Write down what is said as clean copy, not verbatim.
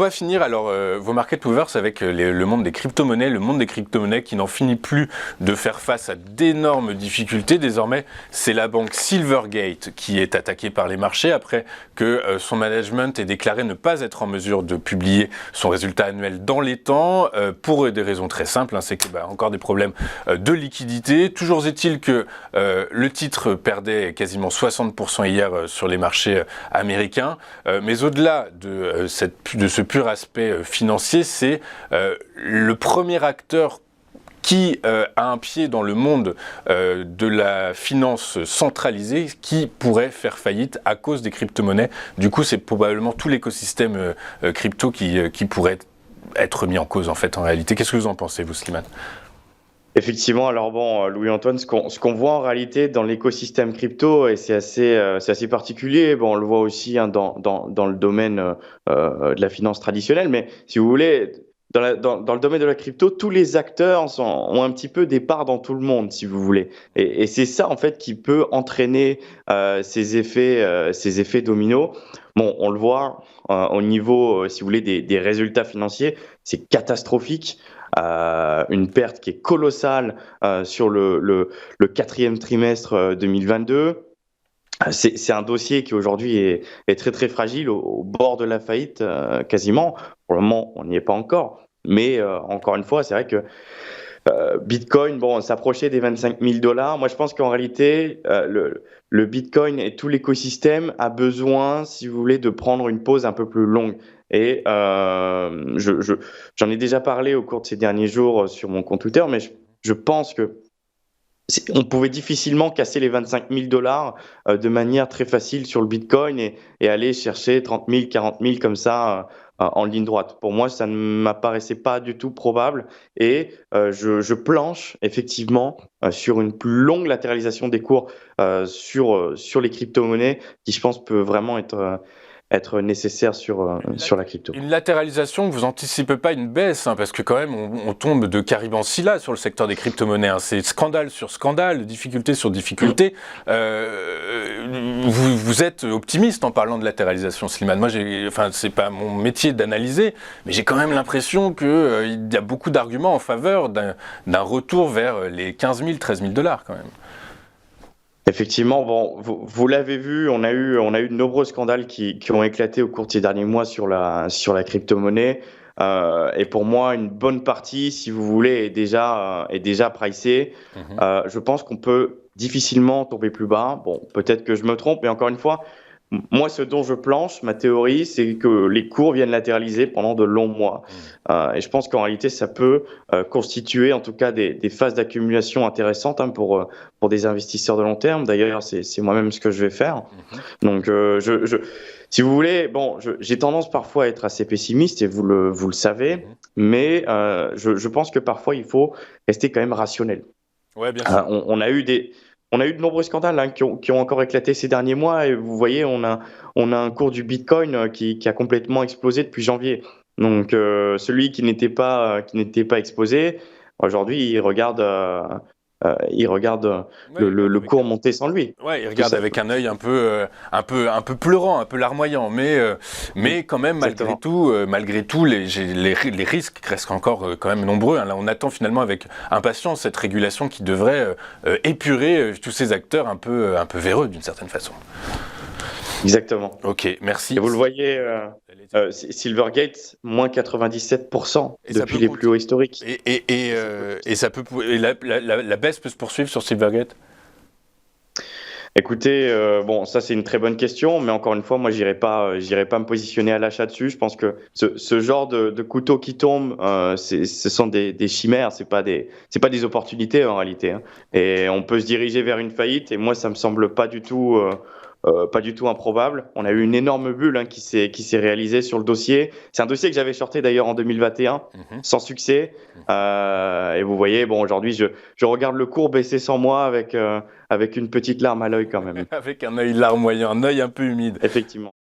va finir alors vos market movers avec le monde des crypto-monnaies, qui n'en finit plus de faire face à d'énormes difficultés. Désormais, c'est la banque Silvergate qui est attaquée par les marchés après que son management ait déclaré ne pas être en mesure de publier son résultat annuel dans les temps pour des raisons très simples, c'est que encore des problèmes de liquidité. Toujours est-il que le titre perdait quasiment 60% hier sur les marchés américains, mais au-delà de ce pur aspect financier, c'est le premier acteur qui a un pied dans le monde de la finance centralisée qui pourrait faire faillite à cause des crypto-monnaies. Du coup, c'est probablement tout l'écosystème crypto qui pourrait être mis en cause en fait en réalité. Qu'est-ce que vous en pensez, vous, Slimane ? Effectivement, alors bon, Louis-Antoine, ce qu'on voit en réalité dans l'écosystème crypto, et c'est assez particulier, bon, on le voit aussi dans le domaine de la finance traditionnelle, mais si vous voulez, dans le domaine de la crypto, tous les acteurs ont un petit peu des parts dans tout le monde, si vous voulez. Et c'est ça, en fait, qui peut entraîner ces effets dominos. Bon, on le voit au niveau, si vous voulez, des résultats financiers, c'est catastrophique. Une perte qui est colossale sur le quatrième trimestre 2022. C'est un dossier qui aujourd'hui est très très fragile, au bord de la faillite quasiment. Pour le moment, on n'y est pas encore. Mais encore une fois, c'est vrai que Bitcoin, bon, s'approchait des 25 000 $. Moi, je pense qu'en réalité, le Bitcoin et tout l'écosystème a besoin, si vous voulez, de prendre une pause un peu plus longue. Et j'en ai déjà parlé au cours de ces derniers jours sur mon compte Twitter, mais je pense que on pouvait difficilement casser les 25 000 $ de manière très facile sur le Bitcoin et aller chercher 30 000, 40 000 comme ça en ligne droite. Pour moi, ça ne m'apparaissait pas du tout probable et je planche effectivement sur une plus longue latéralisation des cours sur les crypto-monnaies qui, je pense, peut vraiment être nécessaire sur la crypto. Une latéralisation, vous anticipez pas une baisse, parce que quand même on tombe de Caribansi là sur le secteur des crypto-monnaies. C'est scandale sur scandale, difficulté sur difficulté. Vous êtes optimiste en parlant de latéralisation, Slimane. Moi, c'est pas mon métier d'analyser, mais j'ai quand même l'impression qu'il y a beaucoup d'arguments en faveur d'un retour vers les 15 000, 13 000 $ quand même. Effectivement, bon, vous l'avez vu, on a eu de nombreux scandales qui ont éclaté au cours de ces derniers mois sur la crypto-monnaie. Et pour moi, une bonne partie, si vous voulez, est déjà pricée. Je pense qu'on peut difficilement tomber plus bas. Bon, peut-être que je me trompe, mais encore une fois, moi, ce dont je planche, ma théorie, c'est que les cours viennent latéraliser pendant de longs mois. Et je pense qu'en réalité, ça peut constituer en tout cas des phases d'accumulation intéressantes pour des investisseurs de long terme. D'ailleurs, c'est moi-même ce que je vais faire. Donc, si vous voulez, bon, j'ai tendance parfois à être assez pessimiste et vous le savez, mais je pense que parfois, il faut rester quand même rationnel. Ouais, bien sûr. On a eu de nombreux scandales qui ont encore éclaté ces derniers mois et vous voyez, on a un cours du Bitcoin qui a complètement explosé depuis janvier. Donc celui qui n'était pas exposé, aujourd'hui il regarde le cours monter sans lui. Ouais, il regarde avec un œil un peu pleurant, un peu larmoyant, mais quand même malgré tout les risques restent encore quand même nombreux. Là, on attend finalement avec impatience cette régulation qui devrait épurer tous ces acteurs un peu véreux d'une certaine façon. Exactement. Ok, merci. Et vous le voyez, Silvergate, moins 97% depuis les plus hauts historiques. Et la baisse peut se poursuivre sur Silvergate ? Écoutez, bon, ça c'est une très bonne question, mais encore une fois, moi j'irai pas me positionner à l'achat dessus. Je pense que ce genre de couteau qui tombe, ce sont des chimères, c'est pas des opportunités en réalité. Et on peut se diriger vers une faillite. Et moi, ça me semble pas du tout improbable. On a eu une énorme bulle qui s'est réalisée sur le dossier. C'est un dossier que j'avais shorté d'ailleurs en 2021, sans succès. Et vous voyez, bon, aujourd'hui, je regarde le cours baisser sans moi avec une petite larme à l'œil quand même. Avec un œil larmoyant, un œil un peu humide. Effectivement.